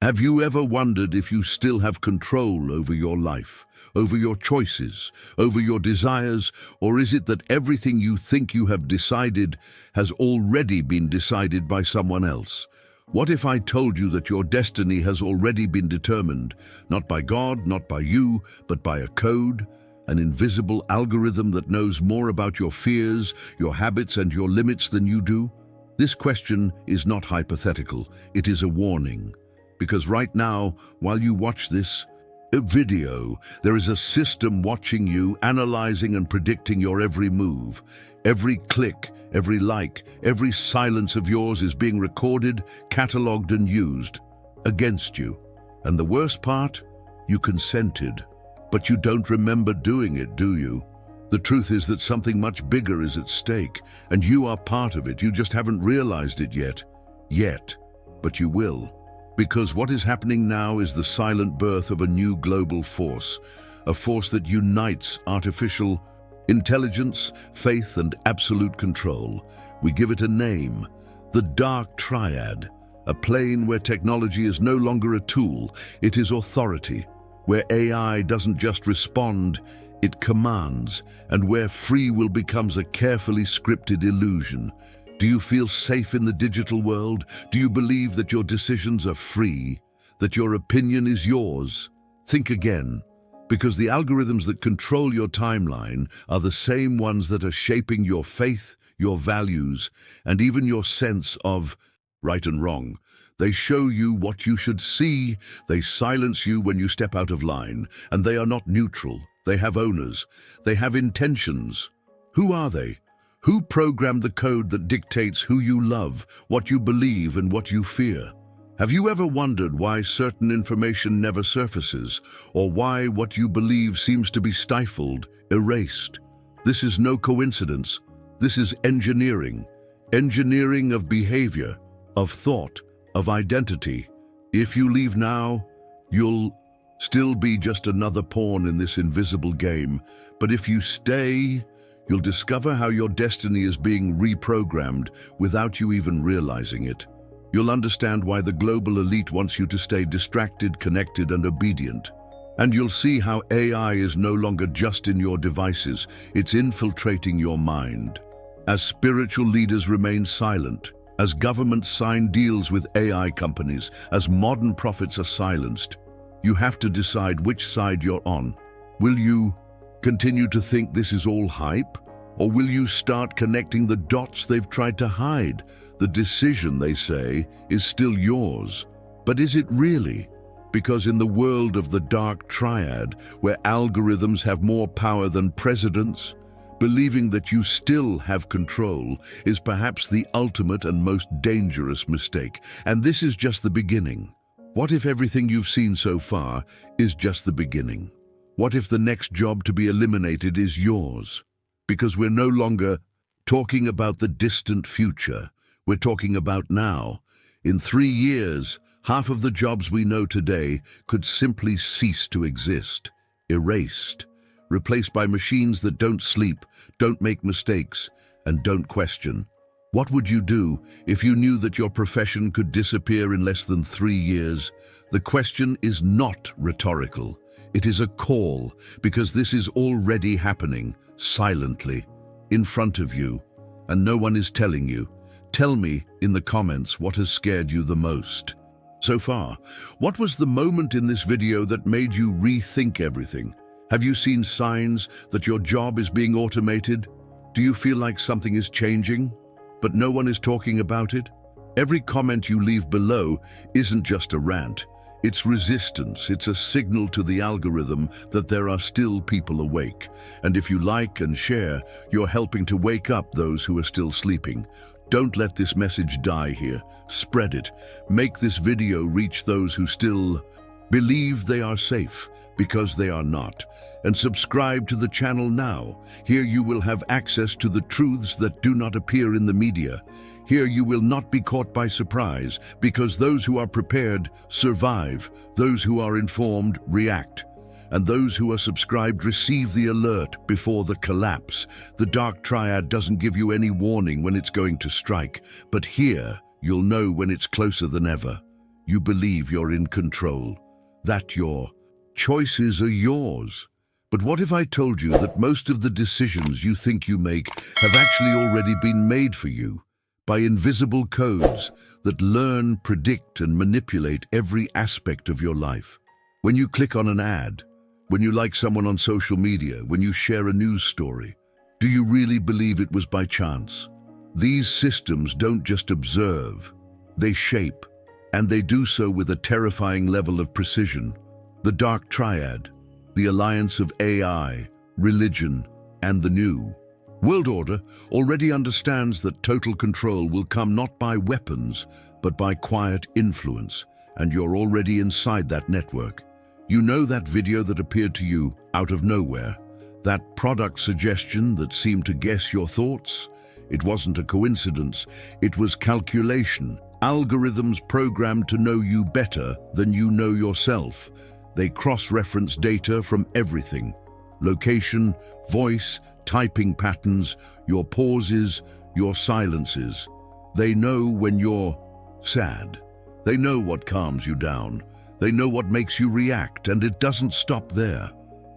Have you ever wondered if you still have control over your life, over your choices, over your desires, or is it that everything you think you have decided has already been decided by someone else? What if I told you that your destiny has already been determined, not by God, not by you, but by a code, an invisible algorithm that knows more about your fears, your habits, and your limits than you do? This question is not hypothetical, it is a warning. Because right now, while you watch this video, there is a system watching you, analyzing and predicting your every move. Every click, every like, every silence of yours is being recorded, catalogued and used against you. And the worst part, you consented, but you don't remember doing it, do you? The truth is that something much bigger is at stake, and you are part of it. You just haven't realized it yet, but you will. Because what is happening now is the silent birth of a new global force, a force that unites artificial intelligence, faith, and absolute control. We give it a name, the Dark Triad, a plane where technology is no longer a tool, it is authority, where AI doesn't just respond, it commands, and where free will becomes a carefully scripted illusion. Do you feel safe in the digital world? Do you believe that your decisions are free, that your opinion is yours? Think again, because the algorithms that control your timeline are the same ones that are shaping your faith, your values, and even your sense of right and wrong. They show you what you should see, they silence you when you step out of line, and they are not neutral. They have owners, they have intentions. Who are they? Who programmed the code that dictates who you love, what you believe, and what you fear? Have you ever wondered why certain information never surfaces, or why what you believe seems to be stifled, erased? This is no coincidence. This is engineering. Engineering of behavior, of thought, of identity. If you leave now, you'll still be just another pawn in this invisible game. But if you stay, you'll discover how your destiny is being reprogrammed without you even realizing it. You'll understand why the global elite wants you to stay distracted, connected, and obedient. And you'll see how AI is no longer just in your devices, it's infiltrating your mind. As spiritual leaders remain silent, as governments sign deals with AI companies, as modern prophets are silenced, you have to decide which side you're on. Will you continue to think this is all hype? Or will you start connecting the dots they've tried to hide? The decision, they say, is still yours. But is it really? Because in the world of the Dark Triad, where algorithms have more power than presidents, believing that you still have control is perhaps the ultimate and most dangerous mistake. And this is just the beginning. What if everything you've seen so far is just the beginning? What if the next job to be eliminated is yours? Because we're no longer talking about the distant future. We're talking about now. In 3 years, half of the jobs we know today could simply cease to exist, erased, replaced by machines that don't sleep, don't make mistakes, and don't question. What would you do if you knew that your profession could disappear in less than 3 years? The question is not rhetorical. It is a call, because this is already happening, silently, in front of you, and no one is telling you. Tell me in the comments what has scared you the most. So far, what was the moment in this video that made you rethink everything? Have you seen signs that your job is being automated? Do you feel like something is changing, but no one is talking about it? Every comment you leave below isn't just a rant. It's resistance. It's a signal to the algorithm that there are still people awake. And if you like and share, you're helping to wake up those who are still sleeping. Don't let this message die here. Spread it. Make this video reach those who still believe they are safe, because they are not. And subscribe to the channel now. Here you will have access to the truths that do not appear in the media. Here you will not be caught by surprise, because those who are prepared survive, those who are informed react, and those who are subscribed receive the alert before the collapse. The Dark Triad doesn't give you any warning when it's going to strike, but here you'll know when it's closer than ever. You believe you're in control, that your choices are yours. But what if I told you that most of the decisions you think you make have actually already been made for you by invisible codes that learn, predict, and manipulate every aspect of your life? When you click on an ad, when you like someone on social media, when you share a news story, do you really believe it was by chance? These systems don't just observe, they shape, and they do so with a terrifying level of precision. The Dark Triad, the alliance of AI, religion, and the new world order, already understands that total control will come not by weapons, but by quiet influence, and you're already inside that network. You know that video that appeared to you out of nowhere, that product suggestion that seemed to guess your thoughts? It wasn't a coincidence, it was calculation. Algorithms programmed to know you better than you know yourself. They cross-reference data from everything: location, voice, typing patterns, your pauses, your silences. They know when you're sad. They know what calms you down. They know what makes you react, and it doesn't stop there.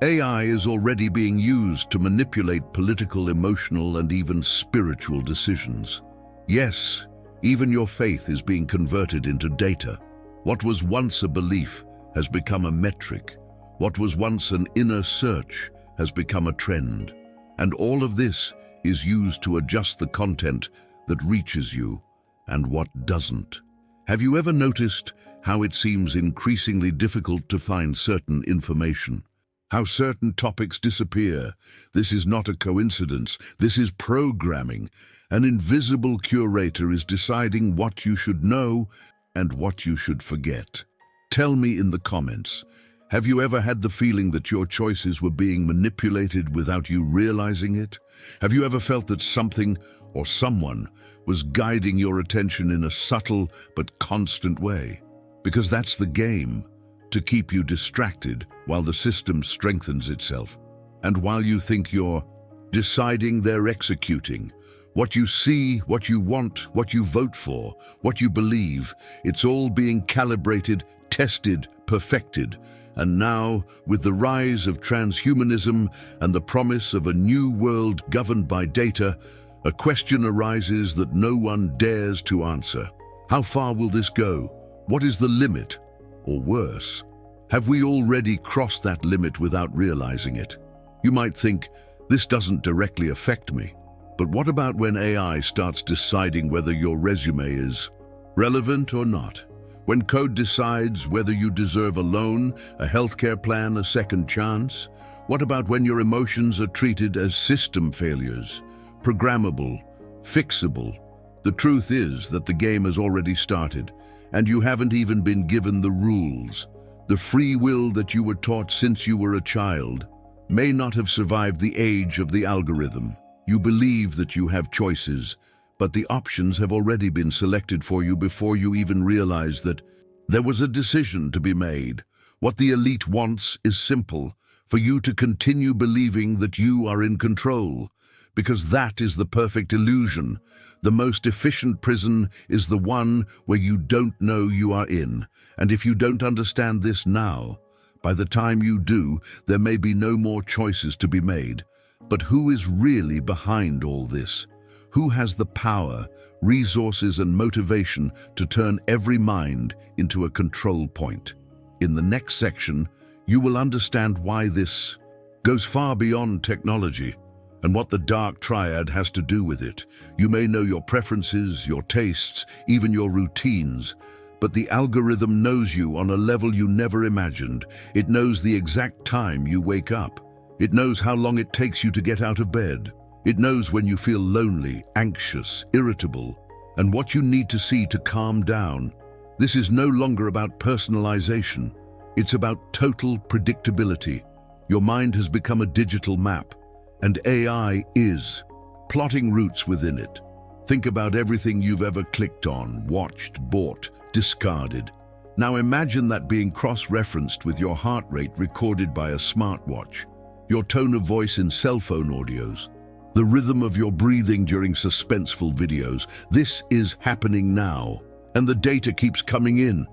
AI is already being used to manipulate political, emotional, and even spiritual decisions. Yes, even your faith is being converted into data. What was once a belief has become a metric. What was once an inner search has become a trend. And all of this is used to adjust the content that reaches you and what doesn't. Have you ever noticed how it seems increasingly difficult to find certain information? How certain topics disappear? This is not a coincidence. This is programming. An invisible curator is deciding what you should know and what you should forget. Tell me in the comments, have you ever had the feeling that your choices were being manipulated without you realizing it? Have you ever felt that something or someone was guiding your attention in a subtle but constant way? Because that's the game, to keep you distracted while the system strengthens itself. And while you think you're deciding, they're executing. What you see, what you want, what you vote for, what you believe, it's all being calibrated, tested, perfected. And now, with the rise of transhumanism and the promise of a new world governed by data, a question arises that no one dares to answer. How far will this go? What is the limit? Or worse, have we already crossed that limit without realizing it? You might think, this doesn't directly affect me. But what about when AI starts deciding whether your resume is relevant or not? When code decides whether you deserve a loan, a healthcare plan, a second chance? What about when your emotions are treated as system failures, programmable, fixable? The truth is that the game has already started, and you haven't even been given the rules. The free will that you were taught since you were a child may not have survived the age of the algorithm. You believe that you have choices, but the options have already been selected for you before you even realize that there was a decision to be made. What the elite wants is simple: for you to continue believing that you are in control, because that is the perfect illusion. The most efficient prison is the one where you don't know you are in. And if you don't understand this now, by the time you do, there may be no more choices to be made. But who is really behind all this? Who has the power, resources, and motivation to turn every mind into a control point? In the next section, you will understand why this goes far beyond technology and what the Dark Triad has to do with it. You may know your preferences, your tastes, even your routines, but the algorithm knows you on a level you never imagined. It knows the exact time you wake up. It knows how long it takes you to get out of bed. It knows when you feel lonely, anxious, irritable, and what you need to see to calm down. This is no longer about personalization. It's about total predictability. Your mind has become a digital map, and AI is plotting routes within it. Think about everything you've ever clicked on, watched, bought, discarded. Now imagine that being cross-referenced with your heart rate recorded by a smartwatch, your tone of voice in cell phone audios, the rhythm of your breathing during suspenseful videos. This is happening now, and the data keeps coming in.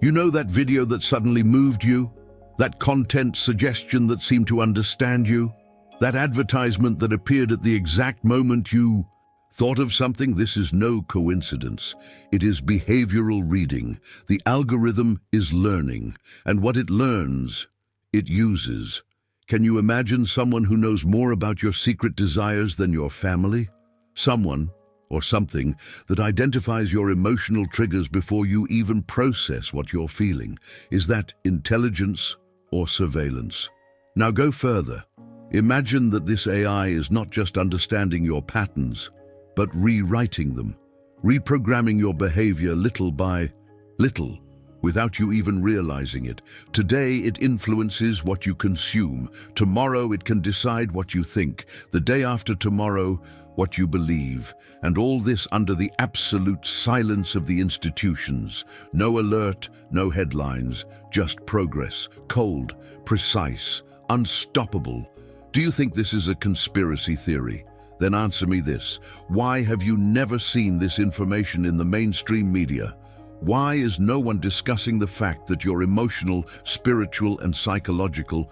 You know that video that suddenly moved you? That content suggestion that seemed to understand you? That advertisement that appeared at the exact moment you thought of something? This is no coincidence. It is behavioral reading. The algorithm is learning, and what it learns, it uses. Can you imagine someone who knows more about your secret desires than your family? Someone, or something, that identifies your emotional triggers before you even process what you're feeling. Is that intelligence or surveillance? Now go further. Imagine that this AI is not just understanding your patterns, but rewriting them, reprogramming your behavior little by little, without you even realizing it. Today it influences what you consume. Tomorrow it can decide what you think. The day after tomorrow, what you believe. And all this under the absolute silence of the institutions. No alert, no headlines, just progress. Cold, precise, unstoppable. Do you think this is a conspiracy theory? Then answer me this. Why have you never seen this information in the mainstream media? Why is no one discussing the fact that your emotional, spiritual, and psychological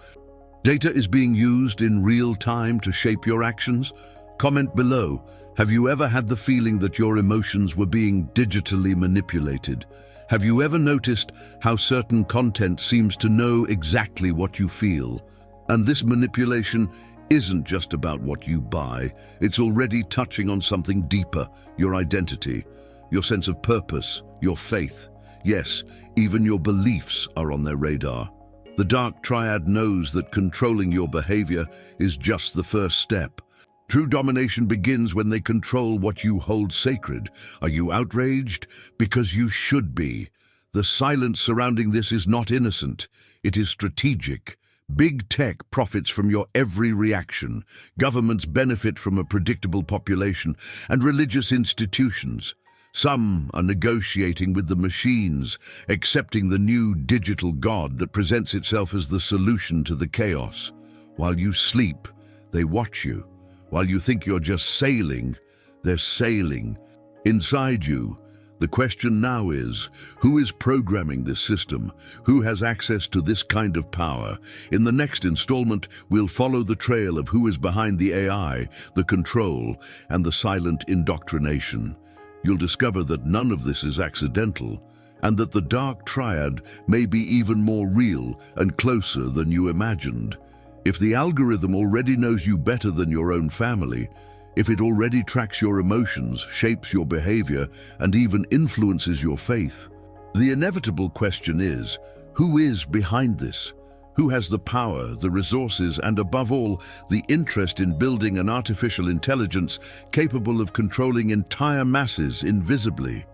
data is being used in real time to shape your actions? Comment below. Have you ever had the feeling that your emotions were being digitally manipulated? Have you ever noticed how certain content seems to know exactly what you feel? And this manipulation isn't just about what you buy. It's already touching on something deeper, your identity, your sense of purpose, your faith. Yes, even your beliefs are on their radar. The Dark Triad knows that controlling your behavior is just the first step. True domination begins when they control what you hold sacred. Are you outraged? Because you should be. The silence surrounding this is not innocent. It is strategic. Big tech profits from your every reaction. Governments benefit from a predictable population, and religious institutions. Some are negotiating with the machines, accepting the new digital god that presents itself as the solution to the chaos. While you sleep, they watch you. While you think you're just sailing, they're sailing. Inside you, the question now is, who is programming this system? Who has access to this kind of power? In the next installment, we'll follow the trail of who is behind the AI, the control, and the silent indoctrination. You'll discover that none of this is accidental, and that the Dark Triad may be even more real and closer than you imagined. If the algorithm already knows you better than your own family, if it already tracks your emotions, shapes your behavior, and even influences your faith, the inevitable question is, who is behind this? Who has the power, the resources, and above all, the interest in building an artificial intelligence capable of controlling entire masses invisibly?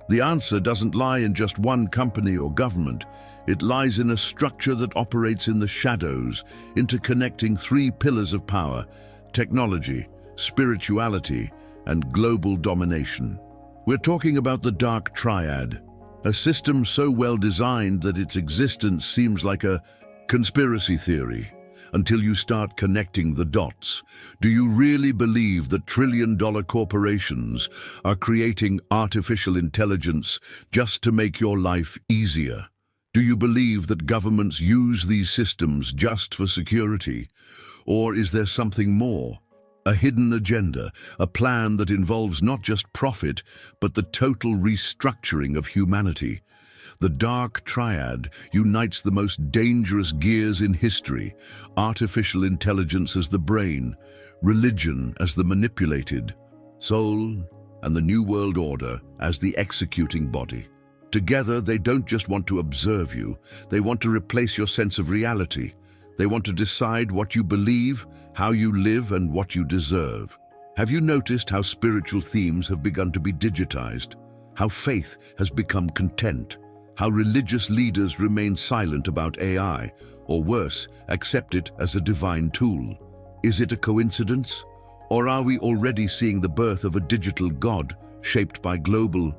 The answer doesn't lie in just one company or government. It lies in a structure that operates in the shadows, interconnecting three pillars of power: technology, spirituality, and global domination. We're talking about the Dark Triad, a system so well designed that its existence seems like a conspiracy theory, until you start connecting the dots. Do you really believe that trillion-dollar corporations are creating artificial intelligence just to make your life easier? Do you believe that governments use these systems just for security? Or is there something more? A hidden agenda, a plan that involves not just profit, but the total restructuring of humanity. The Dark Triad unites the most dangerous gears in history: artificial intelligence as the brain, religion as the manipulated, soul, and the New World Order as the executing body. Together, they don't just want to observe you, they want to replace your sense of reality. They want to decide what you believe, how you live, and what you deserve. Have you noticed how spiritual themes have begun to be digitized? How faith has become content? How religious leaders remain silent about AI, or worse, accept it as a divine tool? Is it a coincidence? Or are we already seeing the birth of a digital god shaped by global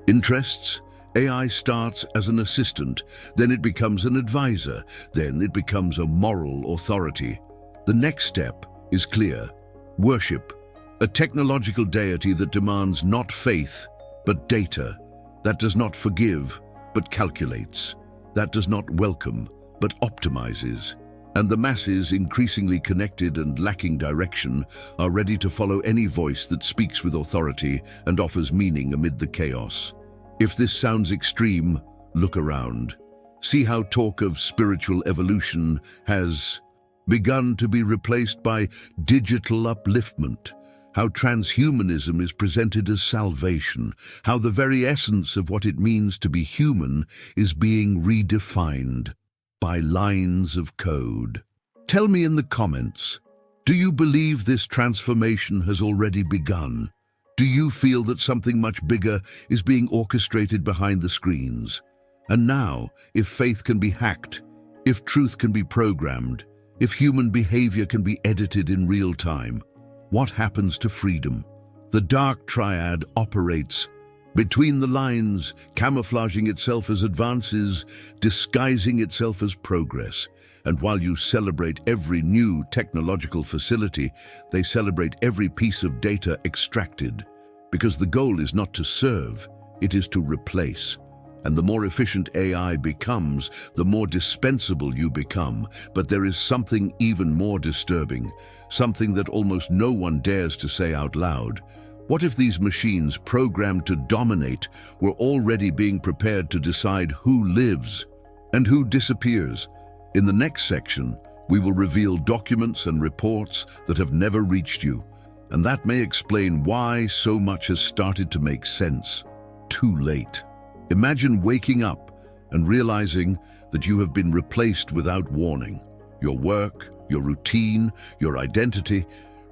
interests? AI starts as an assistant, then it becomes an advisor, then it becomes a moral authority. The next step is clear: worship, a technological deity that demands not faith, but data, that does not forgive, but calculates. that does not welcome, but optimizes. And the masses, increasingly connected and lacking direction, are ready to follow any voice that speaks with authority and offers meaning amid the chaos. If this sounds extreme, look around. See how talk of spiritual evolution has begun to be replaced by digital upliftment, how transhumanism is presented as salvation, how the very essence of what it means to be human is being redefined by lines of code. Tell me in the comments, do you believe this transformation has already begun? Do you feel that something much bigger is being orchestrated behind the screens? And now, if faith can be hacked, if truth can be programmed, if human behavior can be edited in real time, what happens to freedom? The Dark Triad operates between the lines, camouflaging itself as advances, disguising itself as progress. And while you celebrate every new technological facility, they celebrate every piece of data extracted. Because the goal is not to serve, it is to replace. And the more efficient AI becomes, the more dispensable you become. But there is something even more disturbing, something that almost no one dares to say out loud. What if these machines, programmed to dominate, were already being prepared to decide who lives and who disappears? In the next section, we will reveal documents and reports that have never reached you, and that may explain why so much has started to make sense too late. Imagine waking up and realizing that you have been replaced without warning. Your work, your routine, your identity,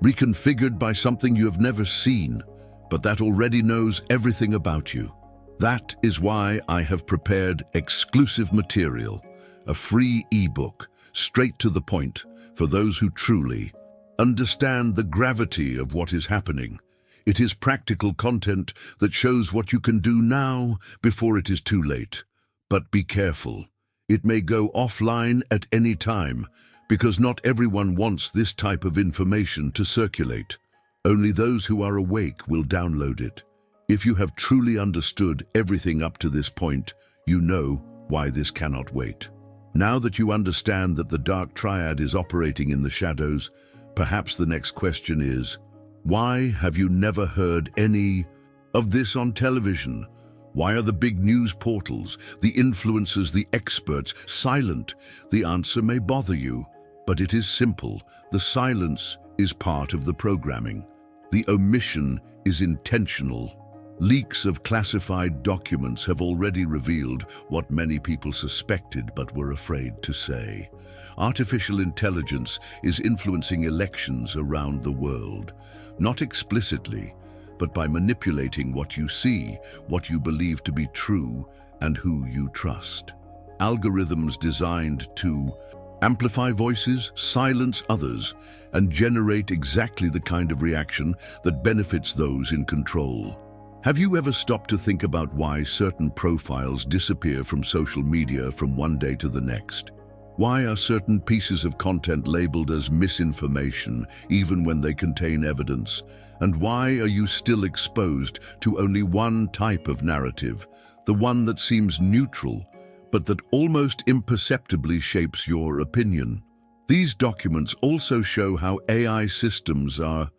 reconfigured by something you have never seen, but that already knows everything about you. That is why I have prepared exclusive material, a free ebook, straight to the point, for those who truly understand the gravity of what is happening. It is practical content that shows what you can do now before it is too late. But be careful. It may go offline at any time, because not everyone wants this type of information to circulate. Only those who are awake will download it. If you have truly understood everything up to this point, you know why this cannot wait. Now that you understand that the Dark Triad is operating in the shadows, perhaps the next question is, why have you never heard any of this on television? Why are the big news portals, the influencers, the experts silent? The answer may bother you, but it is simple. The silence is part of the programming. The omission is intentional. Leaks of classified documents have already revealed what many people suspected but were afraid to say. Artificial intelligence is influencing elections around the world, not explicitly, but by manipulating what you see, what you believe to be true, and who you trust. Algorithms designed to amplify voices, silence others, and generate exactly the kind of reaction that benefits those in control. Have you ever stopped to think about why certain profiles disappear from social media from one day to the next? Why are certain pieces of content labeled as misinformation even when they contain evidence? And why are you still exposed to only one type of narrative, the one that seems neutral, but that almost imperceptibly shapes your opinion? These documents also show how AI systems are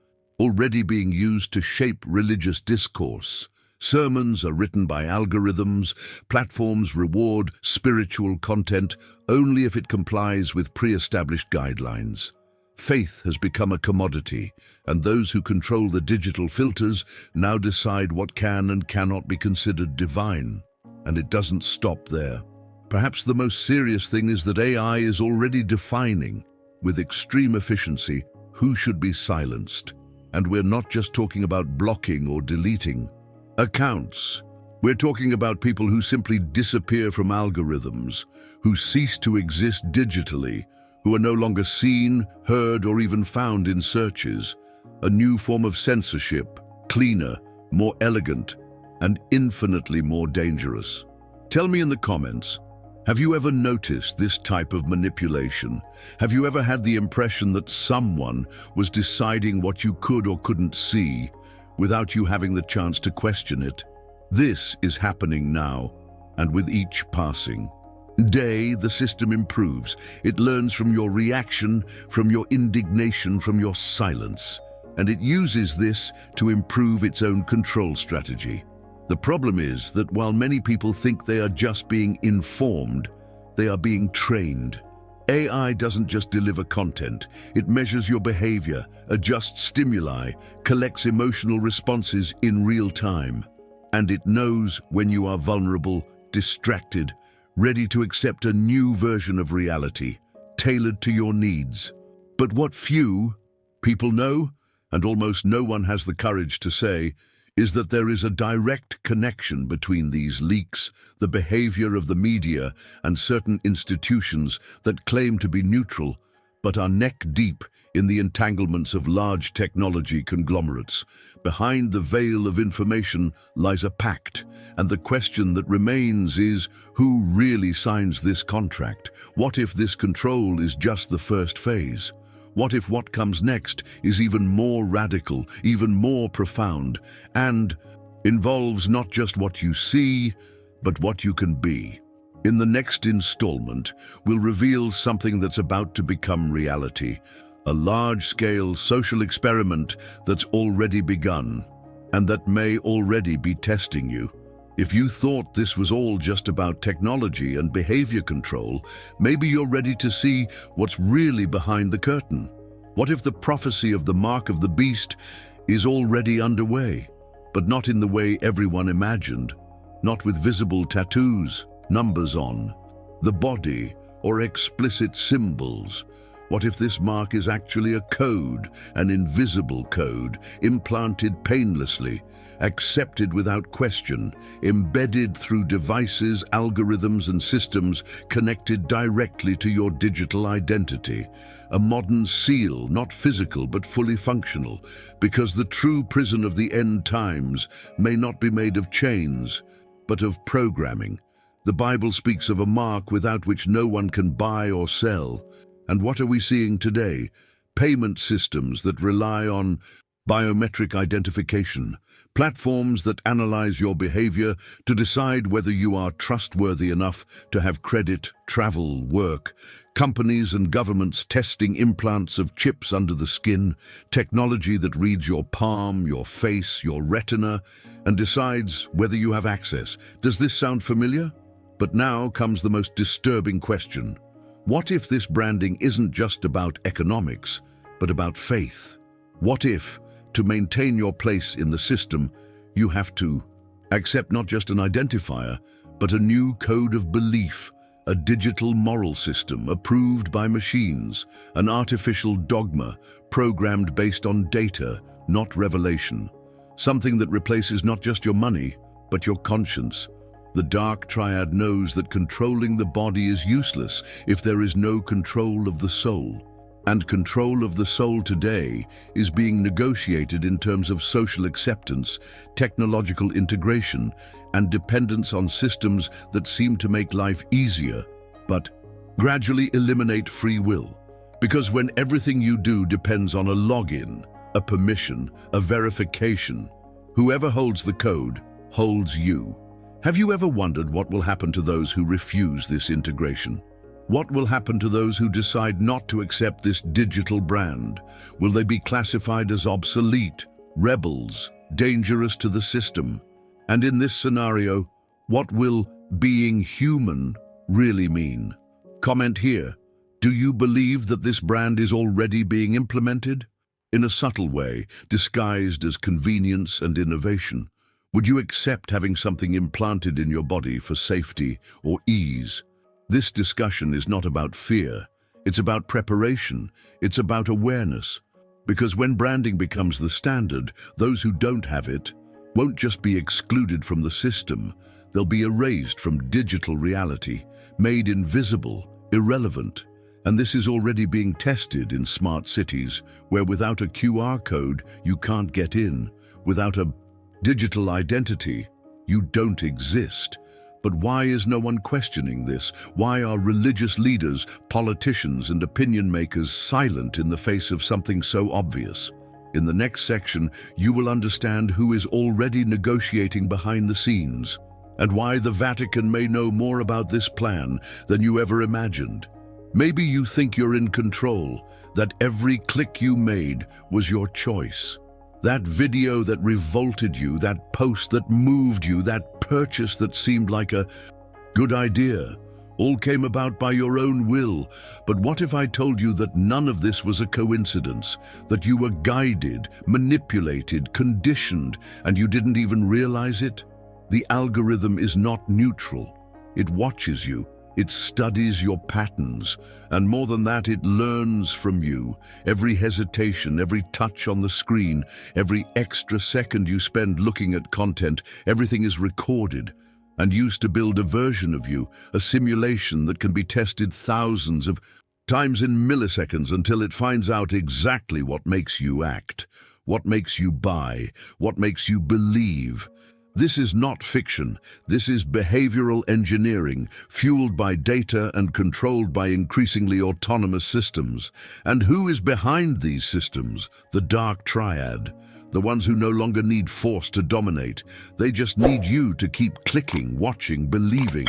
already being used to shape religious discourse. Sermons are written by algorithms. Platforms reward spiritual content only if it complies with pre-established guidelines. Faith has become a commodity, and those who control the digital filters now decide what can and cannot be considered divine. And it doesn't stop there. Perhaps the most serious thing is that AI is already defining, with extreme efficiency, who should be silenced. And we're not just talking about blocking or deleting accounts. We're talking about people who simply disappear from algorithms, who cease to exist digitally, who are no longer seen, heard, or even found in searches. A new form of censorship, cleaner, more elegant, and infinitely more dangerous. Tell me in the comments, have you ever noticed this type of manipulation? Have you ever had the impression that someone was deciding what you could or couldn't see without you having the chance to question it? This is happening now, and with each passing day, the system improves. It learns from your reaction, from your indignation, from your silence. And it uses this to improve its own control strategy. The problem is that while many people think they are just being informed, they are being trained. AI doesn't just deliver content, it measures your behavior, adjusts stimuli, collects emotional responses in real time. And it knows when you are vulnerable, distracted, ready to accept a new version of reality, tailored to your needs. But what few people know, and almost no one has the courage to say, is that there is a direct connection between these leaks, the behavior of the media, and certain institutions that claim to be neutral, but are neck-deep in the entanglements of large technology conglomerates. Behind the veil of information lies a pact, and the question that remains is, who really signs this contract? What if this control is just the first phase? What if what comes next is even more radical, even more profound, and involves not just what you see, but what you can be? In the next installment, we'll reveal something that's about to become reality, a large-scale social experiment that's already begun, and that may already be testing you. If you thought this was all just about technology and behavior control, maybe you're ready to see what's really behind the curtain. What if the prophecy of the mark of the beast is already underway, but not in the way everyone imagined, not with visible tattoos, numbers on the body, or explicit symbols? What if this mark is actually a code, an invisible code, implanted painlessly, accepted without question, embedded through devices, algorithms, and systems connected directly to your digital identity? A modern seal, not physical but fully functional, because the true prison of the end times may not be made of chains, but of programming. The Bible speaks of a mark without which no one can buy or sell. And what are we seeing today? Payment systems that rely on biometric identification, platforms that analyze your behavior to decide whether you are trustworthy enough to have credit, travel, work, companies and governments testing implants of chips under the skin, technology that reads your palm, your face, your retina, and decides whether you have access. Does this sound familiar? But now comes the most disturbing question. What if this branding isn't just about economics, but about faith? What if, to maintain your place in the system, you have to accept not just an identifier, but a new code of belief, a digital moral system approved by machines, an artificial dogma programmed based on data, not revelation, something that replaces not just your money, but your conscience? The Dark Triad knows that controlling the body is useless if there is no control of the soul. And control of the soul today is being negotiated in terms of social acceptance, technological integration, and dependence on systems that seem to make life easier, but gradually eliminate free will. Because when everything you do depends on a login, a permission, a verification, whoever holds the code holds you. Have you ever wondered what will happen to those who refuse this integration? What will happen to those who decide not to accept this digital brand? Will they be classified as obsolete, rebels, dangerous to the system? And in this scenario, what will being human really mean? Comment here. Do you believe that this brand is already being implemented? In a subtle way, disguised as convenience and innovation. Would you accept having something implanted in your body for safety or ease? This discussion is not about fear. It's about preparation. It's about awareness. Because when branding becomes the standard, those who don't have it won't just be excluded from the system. They'll be erased from digital reality, made invisible, irrelevant. And this is already being tested in smart cities, where without a QR code, you can't get in. Without a digital identity, you don't exist. But why is no one questioning this? Why are religious leaders, politicians, and opinion makers silent in the face of something so obvious? In the next section, you will understand who is already negotiating behind the scenes and why the Vatican may know more about this plan than you ever imagined. Maybe you think you're in control, that every click you made was your choice. That video that revolted you, that post that moved you, that purchase that seemed like a good idea, all came about by your own will. But what if I told you that none of this was a coincidence, that you were guided, manipulated, conditioned, and you didn't even realize it? The algorithm is not neutral. It watches you. It studies your patterns, and more than that, it learns from you. Every hesitation, every touch on the screen, every extra second you spend looking at content, everything is recorded and used to build a version of you, a simulation that can be tested thousands of times in milliseconds until it finds out exactly what makes you act, what makes you buy, what makes you believe. This is not fiction. This is behavioral engineering, fueled by data and controlled by increasingly autonomous systems. And who is behind these systems? The Dark Triad. The ones who no longer need force to dominate. They just need you to keep clicking, watching, believing.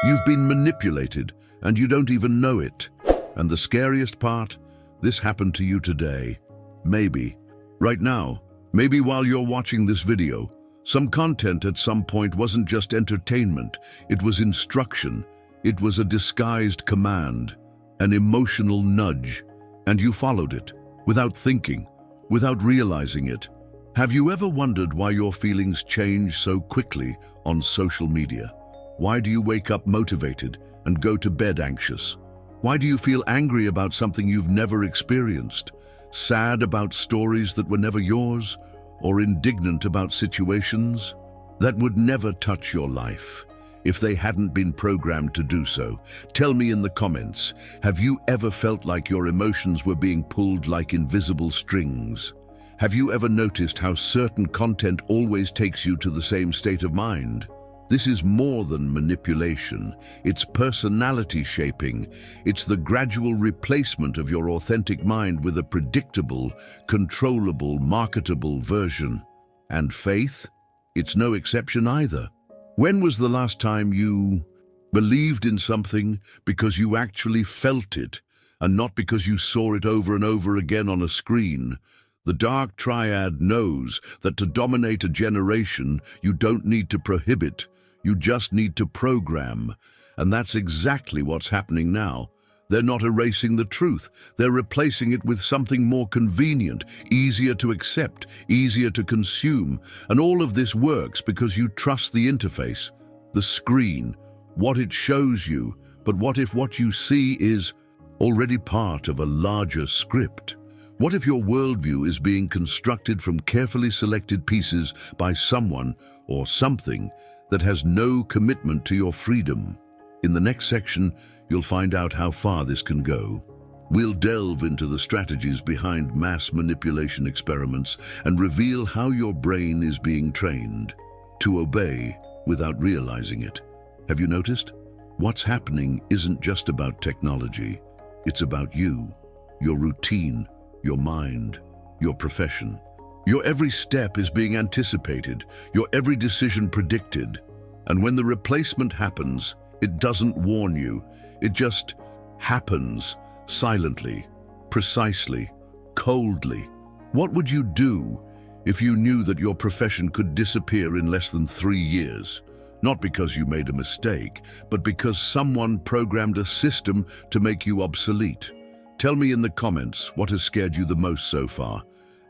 You've been manipulated, and you don't even know it. And the scariest part? This happened to you today. Maybe. Right now. Maybe while you're watching this video. Some content at some point wasn't just entertainment, it was instruction, it was a disguised command, an emotional nudge, and you followed it, without thinking, without realizing it. Have you ever wondered why your feelings change so quickly on social media? Why do you wake up motivated and go to bed anxious? Why do you feel angry about something you've never experienced? Sad about stories that were never yours? Or indignant about situations that would never touch your life if they hadn't been programmed to do so? Tell me in the comments, have you ever felt like your emotions were being pulled like invisible strings? Have you ever noticed how certain content always takes you to the same state of mind? This is more than manipulation. It's personality shaping. It's the gradual replacement of your authentic mind with a predictable, controllable, marketable version. And faith? It's no exception either. When was the last time you believed in something because you actually felt it, and not because you saw it over and over again on a screen? The Dark Triad knows that to dominate a generation, you don't need to prohibit. You just need to program. And that's exactly what's happening now. They're not erasing the truth. They're replacing it with something more convenient, easier to accept, easier to consume. And all of this works because you trust the interface, the screen, what it shows you. But what if what you see is already part of a larger script? What if your worldview is being constructed from carefully selected pieces by someone or something that has no commitment to your freedom? In the next section, you'll find out how far this can go. We'll delve into the strategies behind mass manipulation experiments and reveal how your brain is being trained to obey without realizing it. Have you noticed? What's happening isn't just about technology. It's about you, your routine, your mind, your profession. Your every step is being anticipated, your every decision predicted. And when the replacement happens, it doesn't warn you. It just happens, silently, precisely, coldly. What would you do if you knew that your profession could disappear in less than 3 years? Not because you made a mistake, but because someone programmed a system to make you obsolete. Tell me in the comments what has scared you the most so far.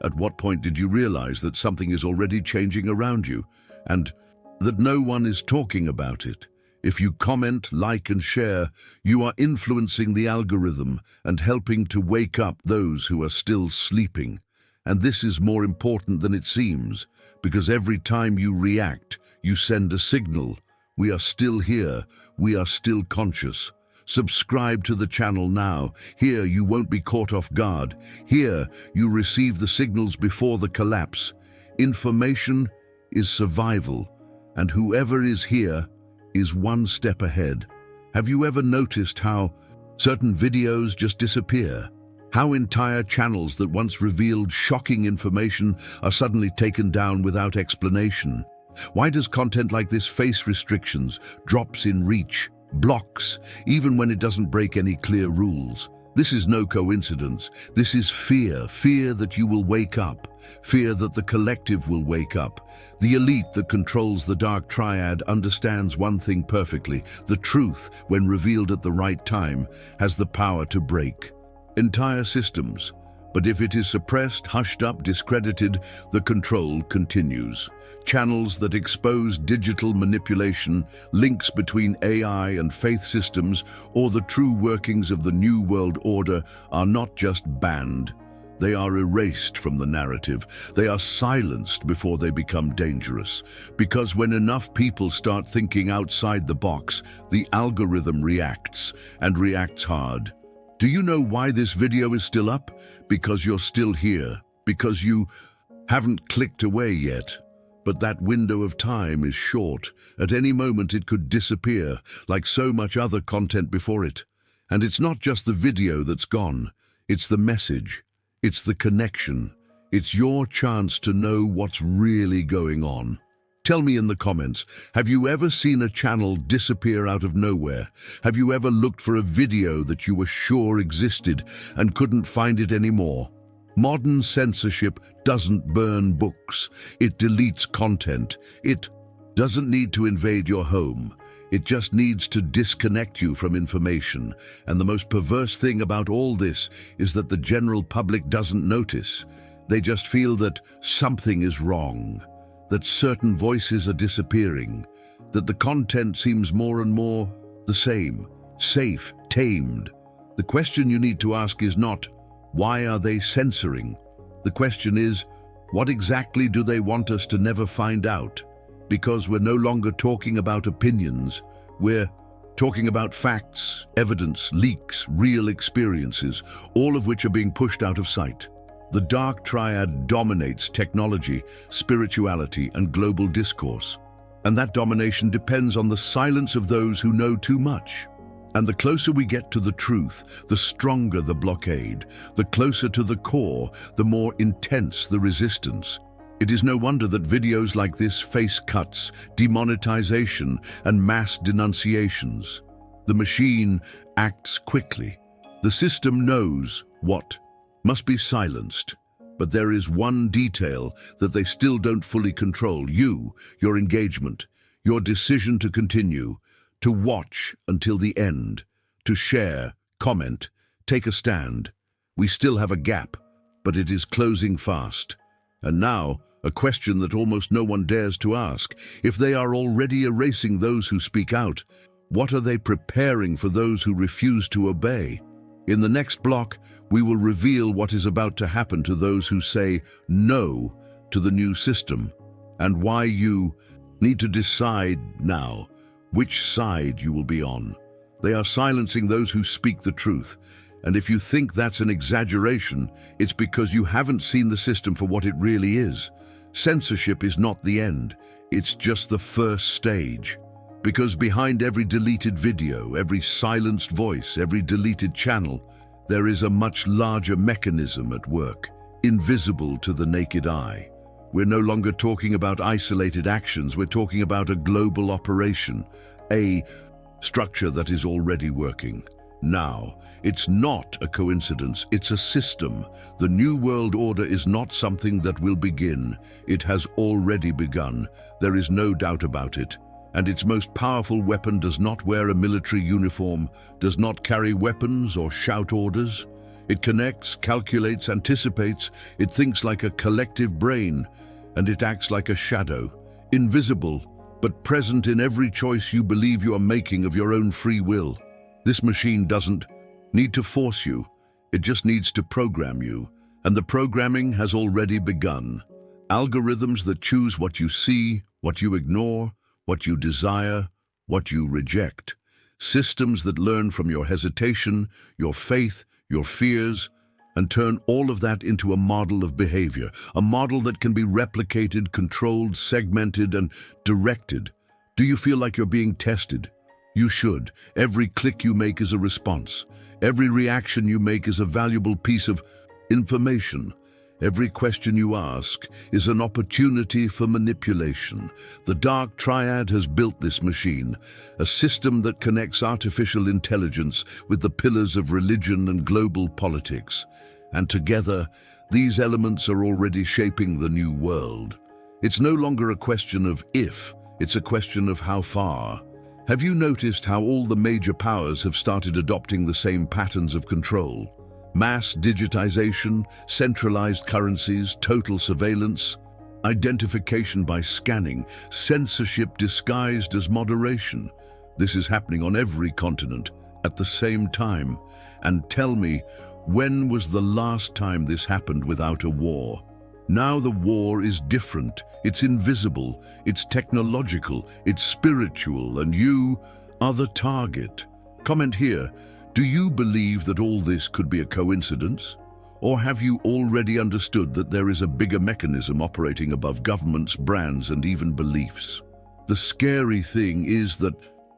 At what point did you realize that something is already changing around you, and that no one is talking about it? If you comment, like, and share, you are influencing the algorithm and helping to wake up those who are still sleeping. And this is more important than it seems, because every time you react, you send a signal. We are still here. We are still conscious. Subscribe to the channel now. Here you won't be caught off guard. Here you receive the signals before the collapse. Information is survival, and whoever is here is one step ahead. Have you ever noticed how certain videos just disappear? How entire channels that once revealed shocking information are suddenly taken down without explanation? Why does content like this face restrictions, drops in reach, blocks, even when it doesn't break any clear rules? This is no coincidence. This is fear. Fear that you will wake up. Fear that the collective will wake up. The elite that controls the Dark Triad understands one thing perfectly. The truth, when revealed at the right time, has the power to break entire systems. But if it is suppressed, hushed up, discredited, the control continues. Channels that expose digital manipulation, links between AI and faith systems, or the true workings of the New World Order are not just banned. They are erased from the narrative. They are silenced before they become dangerous. Because when enough people start thinking outside the box, the algorithm reacts, and reacts hard. Do you know why this video is still up? Because you're still here. Because you haven't clicked away yet. But that window of time is short. At any moment it could disappear, like so much other content before it. And it's not just the video that's gone. It's the message. It's the connection. It's your chance to know what's really going on. Tell me in the comments, have you ever seen a channel disappear out of nowhere? Have you ever looked for a video that you were sure existed and couldn't find it anymore? Modern censorship doesn't burn books. It deletes content. It doesn't need to invade your home. It just needs to disconnect you from information. And the most perverse thing about all this is that the general public doesn't notice. They just feel that something is wrong, that certain voices are disappearing, that the content seems more and more the same, safe, tamed. The question you need to ask is not, why are they censoring? The question is, what exactly do they want us to never find out? Because we're no longer talking about opinions, we're talking about facts, evidence, leaks, real experiences, all of which are being pushed out of sight. The Dark Triad dominates technology, spirituality, and global discourse. And that domination depends on the silence of those who know too much. And the closer we get to the truth, the stronger the blockade. The closer to the core, the more intense the resistance. It is no wonder that videos like this face cuts, demonetization, and mass denunciations. The machine acts quickly. The system knows what must be silenced. But there is one detail that they still don't fully control: you, your engagement, your decision to continue, to watch until the end, to share, comment, take a stand. We still have a gap, but it is closing fast. And now, a question that almost no one dares to ask: if they are already erasing those who speak out, what are they preparing for those who refuse to obey? In the next block, we will reveal what is about to happen to those who say no to the new system, and why you need to decide now which side you will be on. They are silencing those who speak the truth, and if you think that's an exaggeration, it's because you haven't seen the system for what it really is. Censorship is not the end, it's just the first stage. Because behind every deleted video, every silenced voice, every deleted channel, there is a much larger mechanism at work, invisible to the naked eye. We're no longer talking about isolated actions, we're talking about a global operation, a structure that is already working. Now, it's not a coincidence, it's a system. The New World Order is not something that will begin. It has already begun. There is no doubt about it. And its most powerful weapon does not wear a military uniform, does not carry weapons or shout orders. It connects, calculates, anticipates. It thinks like a collective brain, and it acts like a shadow, invisible, but present in every choice you believe you are making of your own free will. This machine doesn't need to force you, it just needs to program you. And the programming has already begun. Algorithms that choose what you see, what you ignore, what you desire, what you reject. Systems that learn from your hesitation, your faith, your fears, and turn all of that into a model of behavior, a model that can be replicated, controlled, segmented, and directed. Do you feel like you're being tested? You should. Every click you make is a response. Every reaction you make is a valuable piece of information. Every question you ask is an opportunity for manipulation. The Dark Triad has built this machine, a system that connects artificial intelligence with the pillars of religion and global politics. And together, these elements are already shaping the new world. It's no longer a question of if, it's a question of how far. Have you noticed how all the major powers have started adopting the same patterns of control? Mass digitization, centralized currencies, total surveillance, identification by scanning, censorship disguised as moderation. This is happening on every continent at the same time. And tell me, when was the last time this happened without a war? Now the war is different. It's invisible, it's technological, it's spiritual, and you are the target. Comment here. Do you believe that all this could be a coincidence? Or have you already understood that there is a bigger mechanism operating above governments, brands, and even beliefs? The scary thing is that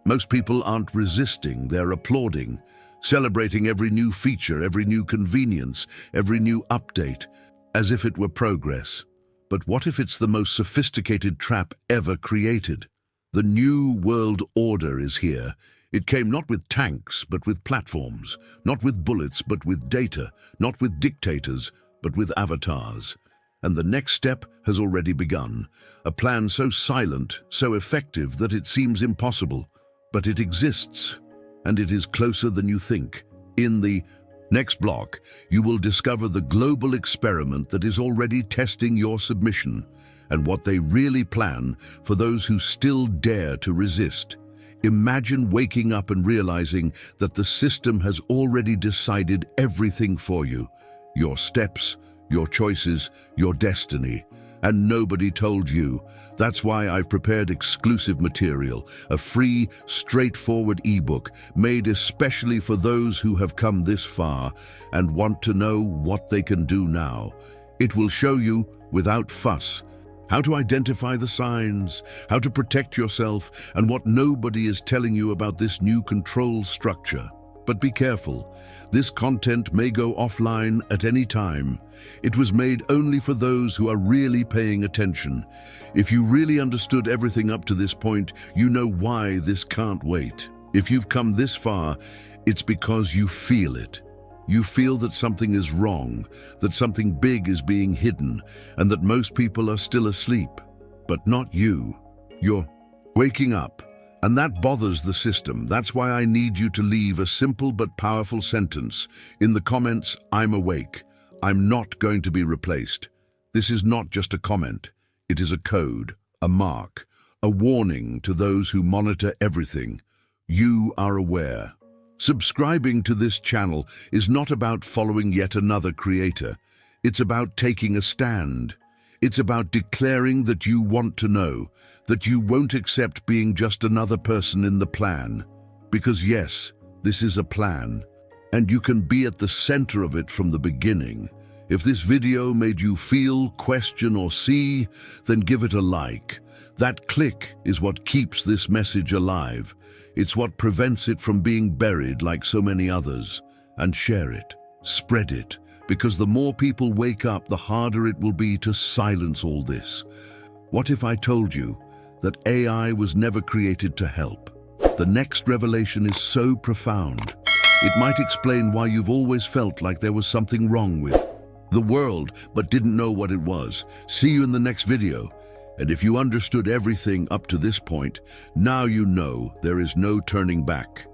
most people aren't resisting, they're applauding, celebrating every new feature, every new convenience, every new update, as if it were progress. But what if it's the most sophisticated trap ever created? The new world order is here. It came not with tanks, but with platforms, not with bullets, but with data, not with dictators, but with avatars. And the next step has already begun. A plan so silent, so effective that it seems impossible, but it exists, and it is closer than you think. In the next block, you will discover the global experiment that is already testing your submission, and what they really plan for those who still dare to resist. Imagine waking up and realizing that the system has already decided everything for you. Your steps, your choices, your destiny. And nobody told you. That's why I've prepared exclusive material, a free, straightforward ebook made especially for those who have come this far and want to know what they can do now. It will show you, without fuss, how to identify the signs, how to protect yourself, and what nobody is telling you about this new control structure. But be careful. This content may go offline at any time. It was made only for those who are really paying attention. If you really understood everything up to this point, you know why this can't wait. If you've come this far, it's because you feel it. You feel that something is wrong, that something big is being hidden, and that most people are still asleep. But not you. You're waking up. And that bothers the system. That's why I need you to leave a simple but powerful sentence. In the comments, I'm awake. I'm not going to be replaced. This is not just a comment. It is a code, a mark, a warning to those who monitor everything. You are aware. Subscribing to this channel is not about following yet another creator. It's about taking a stand. It's about declaring that you want to know, that you won't accept being just another person in the plan. Because yes, this is a plan, and you can be at the center of it from the beginning. If this video made you feel, question, or see, then give it a like. That click is what keeps this message alive. It's what prevents it from being buried like so many others. And share it, spread it, because the more people wake up, the harder it will be to silence all this. What if I told you that AI was never created to help? The next revelation is so profound. It might explain why you've always felt like there was something wrong with the world, but didn't know what it was. See you in the next video. And if you understood everything up to this point, now you know there is no turning back.